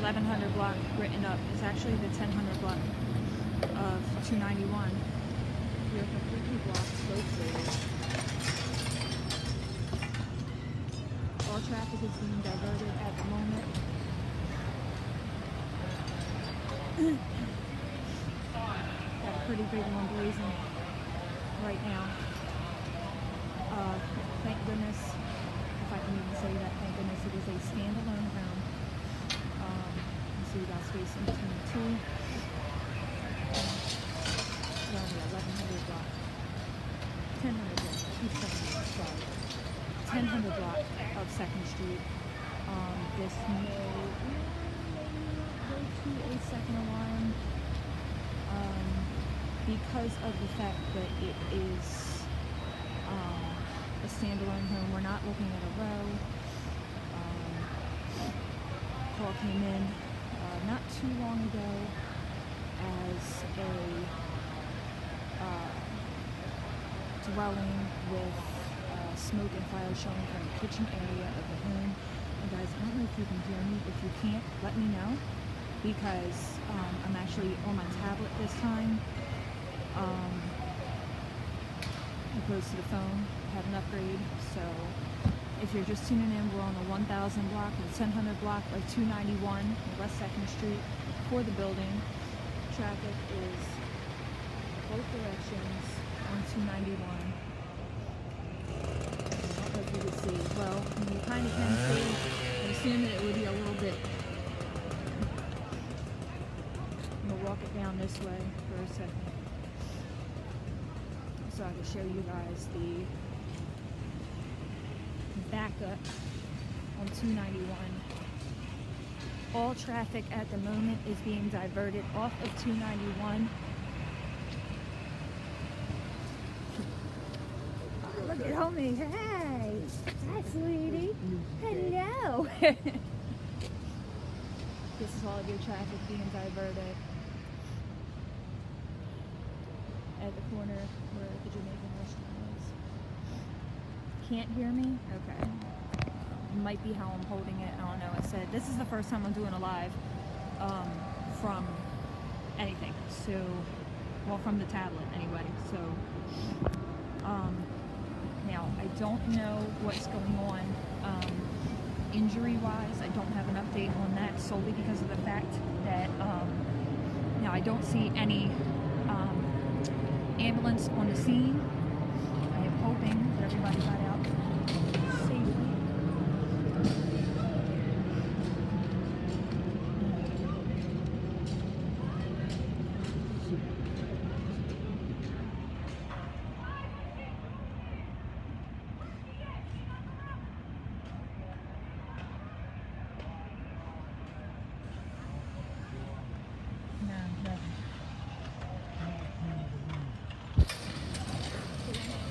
1100 block written up. It's actually the 1000 block of 291. We are completely blocked both ways. All traffic is being diverted at the moment. Got a pretty big one blazing right now. Thank goodness, if I can even say that, thank goodness it is a standalone home. So we got space in between the two. Around the 1100 block. 1000 block. I keep saying that, sorry. 1000 block of 2nd Street. This may go to a second alarm because of the fact that it is a standalone home. We're not looking at a row. Call came in not too long ago as a dwelling with smoke and fire showing from the kitchen area of the home. And guys, I don't know if you can hear me. If you can't, let me know, because I'm actually on my tablet this time. Opposed to the phone. I had an upgrade, so if you're just tuning in, we're on the 1000 block, the 1000 block of 291 West 2nd Street for the building. Traffic is both directions on 291. I don't know if you can see. Well, you kind of can see. I assume that it would be a little bit. I'm going to walk it down this way for a second, so I can show you guys the backup on 291. All traffic at the moment is being diverted off of 291. Oh, look at homie. Hey! Hi, sweetie. Hello! This is all of your traffic being diverted at the corner where the Jamaican restaurant is. Can't hear me? Okay. Might be how I'm holding it. I don't know. I said this is the first time I'm doing a live from anything. So, well, from the tablet anyway. So, now I don't know what's going on injury-wise. I don't have an update on that solely because of the fact that now I don't see any ambulance on the scene. I am hoping that everybody got out safely.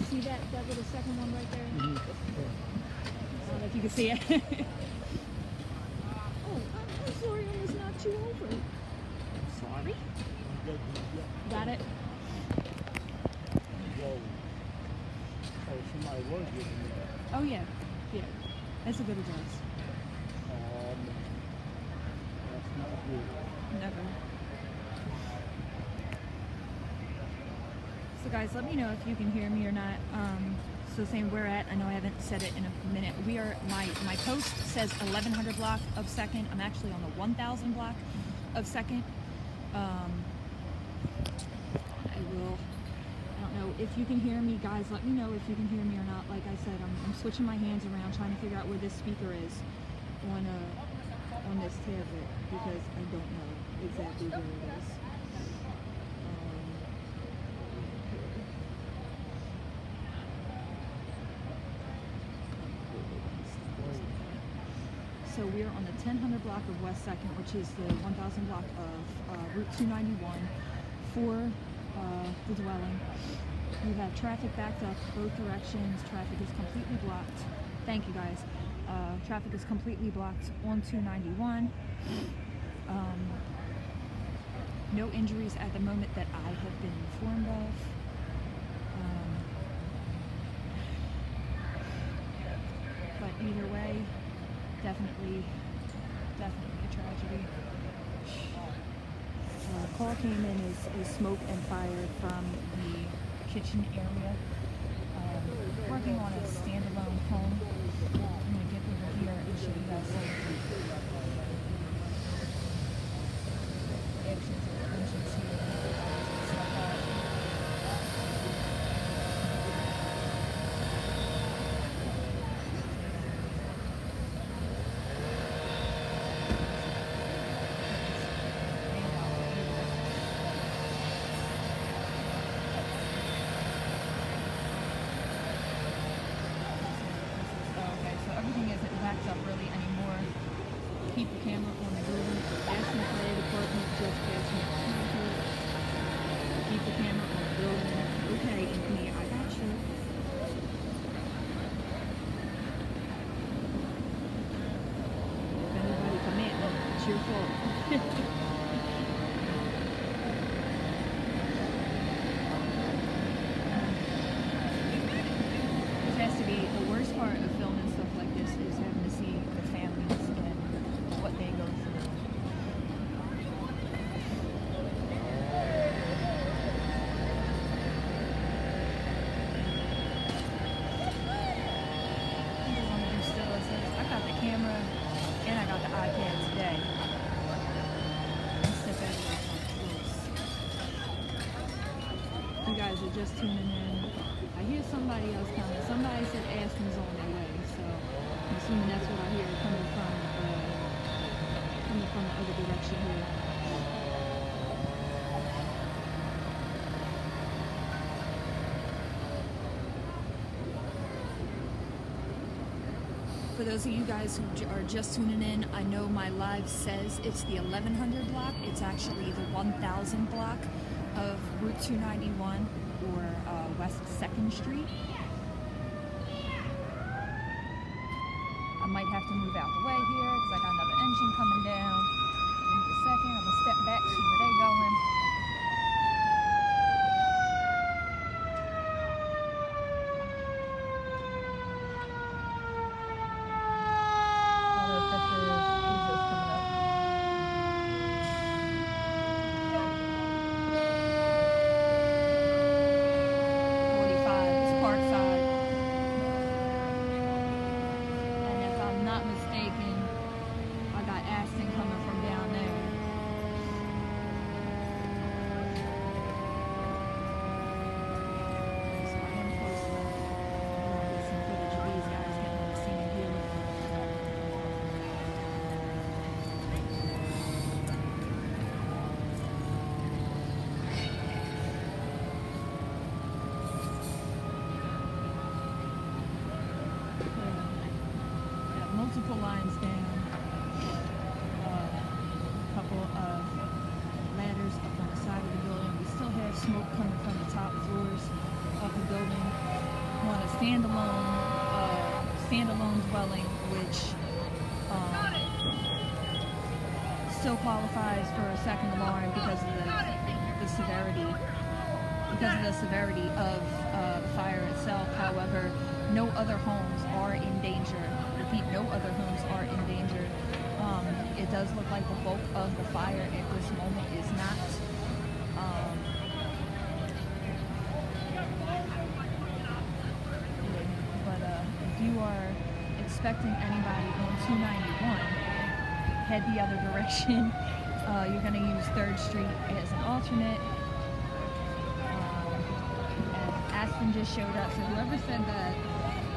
See that little second one right there? I don't know if you can see it. Oh, I'm sorry, I almost knocked you over. Sorry. Got it? Oh, somebody was giving me that. Oh, yeah. Yeah. That's a good address. That's not good. Never. So guys, let me know if you can hear me or not. So saying we're at, I know I haven't said it in a minute. We are, my post says 1100 block of 2nd. I'm actually on the 1000 block of 2nd. I don't know if you can hear me, guys. Let me know if you can hear me or not. Like I said, I'm switching my hands around trying to figure out where this speaker is on this tablet, because I don't know exactly where it is. So we're on the 1000 block of West 2nd, which is the 1000 block of Route 291 for the dwelling. We have traffic backed up both directions. Traffic is completely blocked. Thank you, guys. Traffic is completely blocked on 291. No injuries at the moment that I have been informed of. But either way, definitely Definitely a tragedy. Call came in as smoke and fire from the kitchen area. Working on a standalone home. I'm gonna get over here and show you guys some actions of the engines here. Stuff out. Okay, so everything isn't backed up really anymore. Keep the camera on the building. Asking the fire department just passed me here. Keep the camera on the building. Okay, Anthony, I got you. If anybody come at me, it's your fault. This has to be the worst part of filming stuff like this is having to see the families and what they go through. Still, it says, I got the camera and I got the iPad today. Step out of the You guys are just tuning in. I hear somebody else coming. Somebody said Aston's on their way, so I'm assuming that's what I hear coming from the other direction here. For those of you guys who are just tuning in, I know my live says it's the 1100 block. It's actually the 1000 block of Route 291 or West 2nd Street. I might have to move out the way here because I got another engine coming down. Give me a second. I'm gonna step back, see where they're going. Other pictures, Jesus coming up. And if I'm not mistaken, I got Aston coming from down there. So I am close enough. I'm gonna get some footage of these guys getting on the scene here. Got multiple lines down, a couple of ladders up on the side of the building. We still have smoke coming from the top floors of the building. On a standalone dwelling, which still qualifies for a second alarm because of the severity of the fire itself. However, no other homes are in danger. Repeat, no other homes are in danger. It does look like the bulk of the fire at this moment is not. But if you are expecting anybody on 291, head the other direction. You're going to use 3rd Street as an alternate. And Aston just showed up, so whoever said that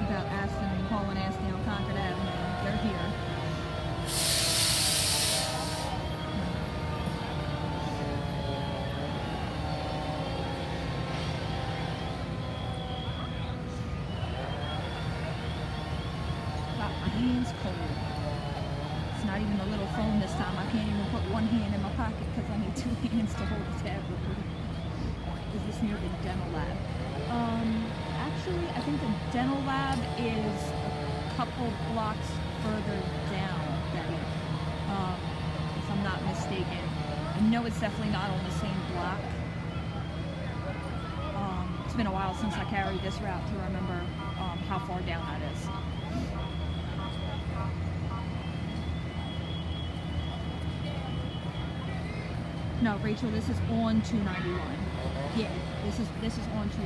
about Aston and calling Aston on Concord Avenue, they're here. Got my hands cold. It's not even a little phone this time. I can't even put one hand in my pocket because I need 2 hands to hold the tablet. Is this near the dental lab? Actually, I think the dental lab is a couple blocks further down, Betty. If I'm not mistaken. I know it's definitely not on the same block. It's been a while since I carried this route to remember how far down that is. No, Rachel, this is on 291. Yeah, this is on 291.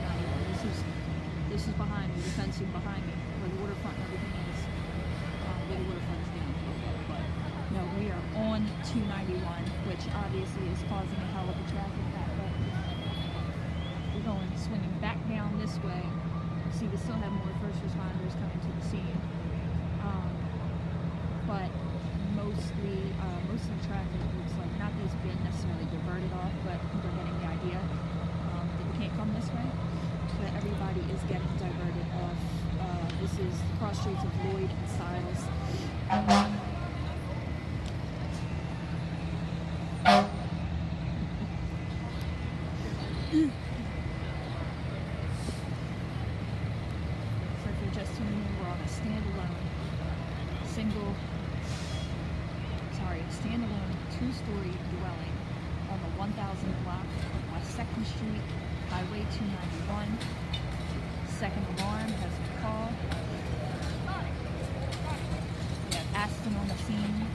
This is behind me, the fencing behind me, where the waterfront and everything is. Where the waterfront is down. But no, we are on 291, which obviously is causing a hell of a traffic backup. We're going swinging back down this way. See, we still have more first responders coming to the scene, but most of the traffic looks like not that it's been necessarily diverted off, but they're getting the idea that we can't come this way. But everybody is getting diverted off. This is cross streets of Lloyd and Styles. So if you're just tuning in, we're on a standalone two-story dwelling on the 1000 block of West 2nd Street, Highway 291. Second alarm has been called. We have Aston on the scene.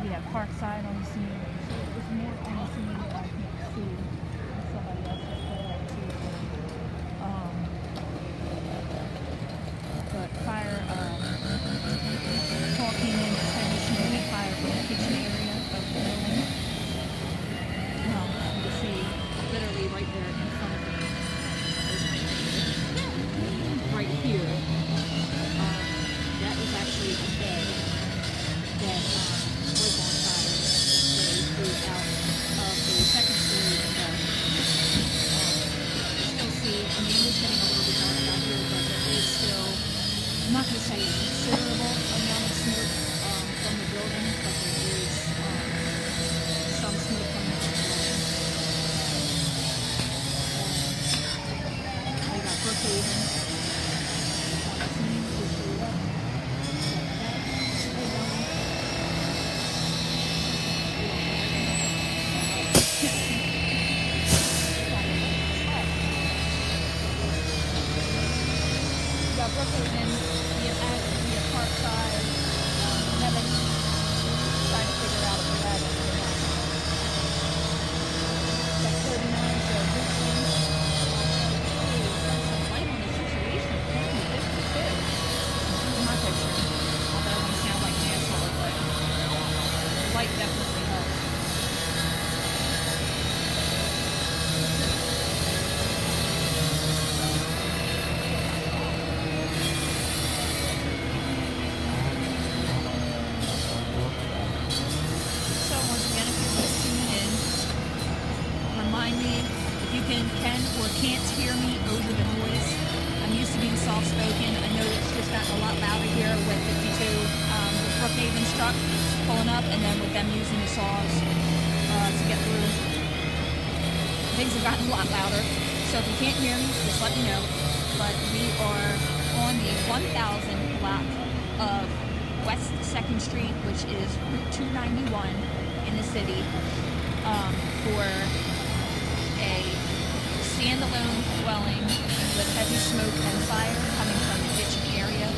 We have Parkside on the scene. So there's more on the scene that I can't see. Somebody else has said that too. But fire talking in the Spanish fire from the kitchen area of the building. You can see literally right there in front of me. Right here. That is actually a bed that was on fire that they threw out of the second story above. Still see, I mean, it's getting a little bit dark out here, but there is still, I'm not going to say a considerable amount of smoke from the building, but there is some smoke coming from the building. We got Brookhaven. Brookhaven, we have Parkside, Nevin, trying to figure out where that is. That's 39, so this one, light on the situation, apparently 52. I'm not quite sure. Not that I want to sound like an asshole, but the light definitely helps. Can or can't hear me over the noise. I'm used to being soft-spoken. I know it's just gotten a lot louder here with 52, with Brookhaven's truck pulling up, and then with them using the saws to get through. Things have gotten a lot louder. So if you can't hear me, just let me know. But we are on the 1000 block of West 2nd Street, which is Route 291 in the city, for a standalone dwelling with heavy smoke and fire coming from the kitchen area.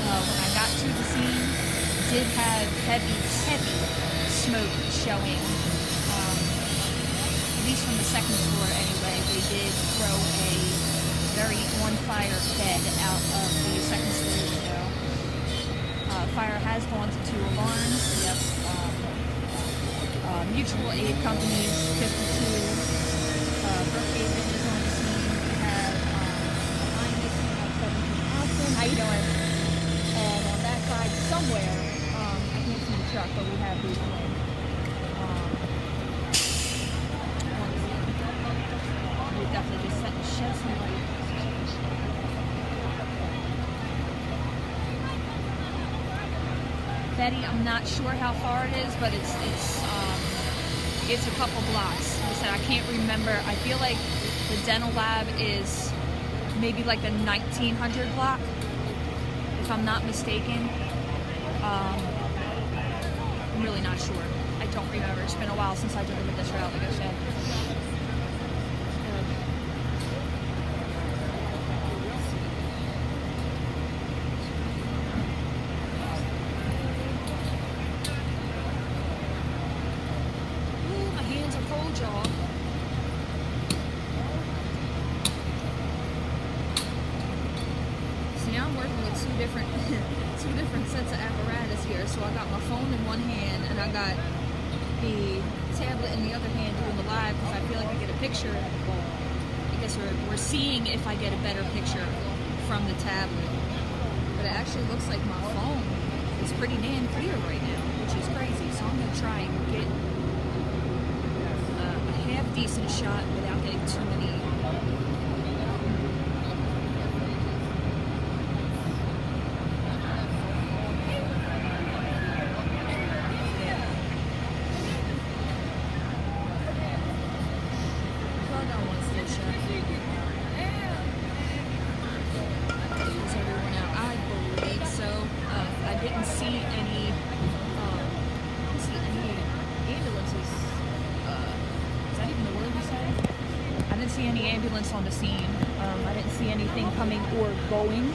When I got to the scene, did have heavy smoke showing. At least from the second floor anyway, they did throw a very on-fire bed out of the second story window. Fire has gone to 2 alarms. Yep. Mutual aid companies, 52. Brookhaven is on the scene. We have behind us, 17 Austin. How you doing? And on that side, somewhere, I can't see the truck, but we have these on. We definitely just shed some light. Betty, I'm not sure how far it is, but it's a couple blocks. Like I said, I can't remember. I feel like the dental lab is maybe like the 1900 block, if I'm not mistaken. I'm really not sure. I don't remember. It's been a while since I delivered this route, like I said. my phone in one hand and I got the tablet in the other hand doing the live because I feel like I get a picture. Well, I guess we're seeing if I get a better picture from the tablet. But it actually looks like my phone is pretty damn clear right now, which is crazy. So I'm gonna try and get a half decent shot without getting too many. Any ambulance on the scene. I didn't see anything coming or going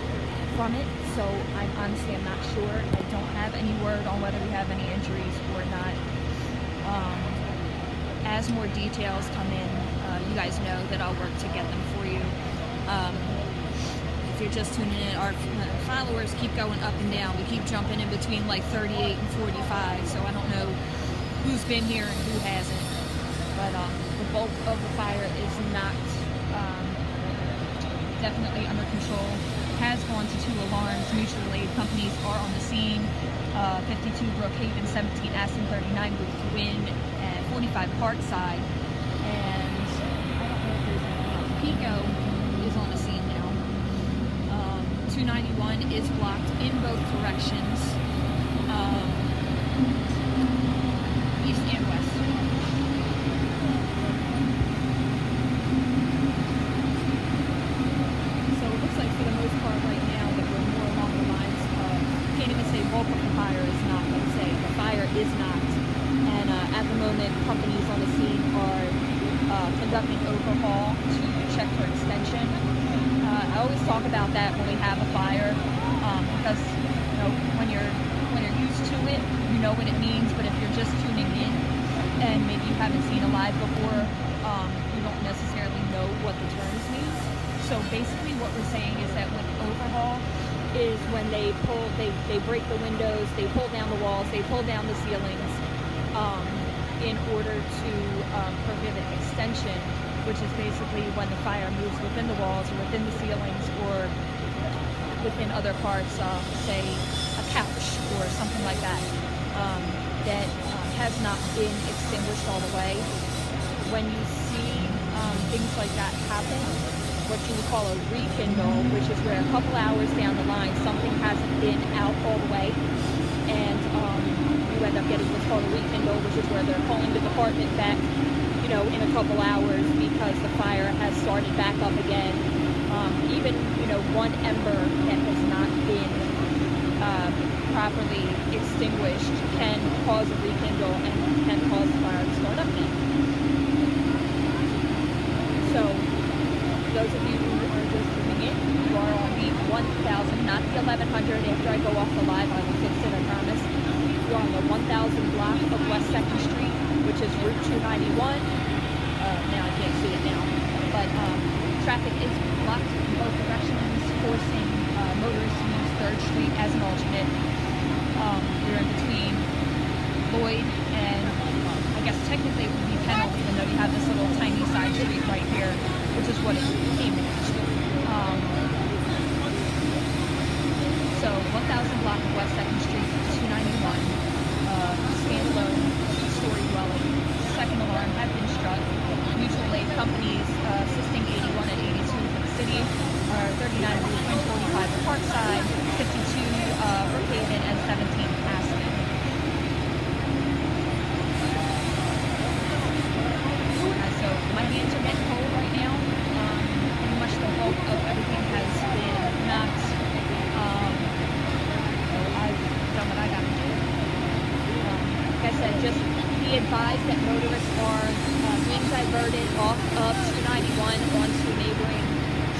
from it, so I'm not sure. I don't have any word on whether we have any injuries or not. As more details come in, you guys know that I'll work to get them for you. If you're just tuning in, our followers keep going up and down. We keep jumping in between like 38 and 45, so I don't know who's been here and who hasn't. But the bulk of the fire is not definitely under control. Has gone to 2 alarms. Mutual aid companies are on the scene. 52 Brookhaven, 17 Aston, 39 Ruth Wynn, and 45 Parkside. And I don't know if there's anything else. Pico is on the scene now. 291 is blocked in both directions. East and west. For the most part right now that we're more along the lines of, can't even say bulk of the fire is not, let's say the fire is not. And at the moment, companies on the scene are conducting overhaul to check for extension. I always talk about that when we have a fire because you know when you're used to it, you know what it means. But if you're just tuning in and maybe you haven't seen a live before, you don't necessarily know what the terms mean. So basically what we're saying is that when overhaul is when they break the windows, they pull down the walls, they pull down the ceilings in order to prohibit extension, which is basically when the fire moves within the walls or within the ceilings or within other parts, say a couch or something like that, that has not been extinguished all the way. When you see things like that happen, what you would call a rekindle, which is where a couple hours down the line something hasn't been out all the way, and you end up getting what's called a rekindle, which is where they're calling the department back, you know, in a couple hours because the fire has started back up again. Even, you know, one ember that has not been properly extinguished can cause a rekindle and can cause the fire to start up again. So those of you who are just tuning in, you are on the 1000, not the 1100. After I go off the live, I will fix it, I promise. You are on the 1000 block of West 2nd Street, which is Route 291. Now I can't see it now, but traffic is blocked in both directions, forcing motorists to use 3rd Street as an alternate. We're in between Lloyd and, I guess technically it would be Pennell, even though you have this little tiny side street right here, which is what it came next to. So 1000 block of West 2nd Street, 291, standalone, 2-story dwelling. Second alarm had been struck. Mutual aid companies assisting 81 and 82 for the city are 39 Route and 45 Parkside, 52 Brookhaven, and 17 Aspen. So my hands are getting cold right now. Pretty much the bulk of everything has been knocked. So I've done what I got to do. Like I said, just be advised that motorists are being diverted off of 291 onto neighboring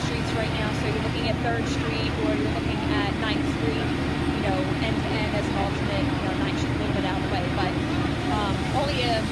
streets right now. So you're looking at 3rd Street or you're looking at 9th Street, you know, end to end as an alternate, you know, 9th Street a little bit out of the way. But only a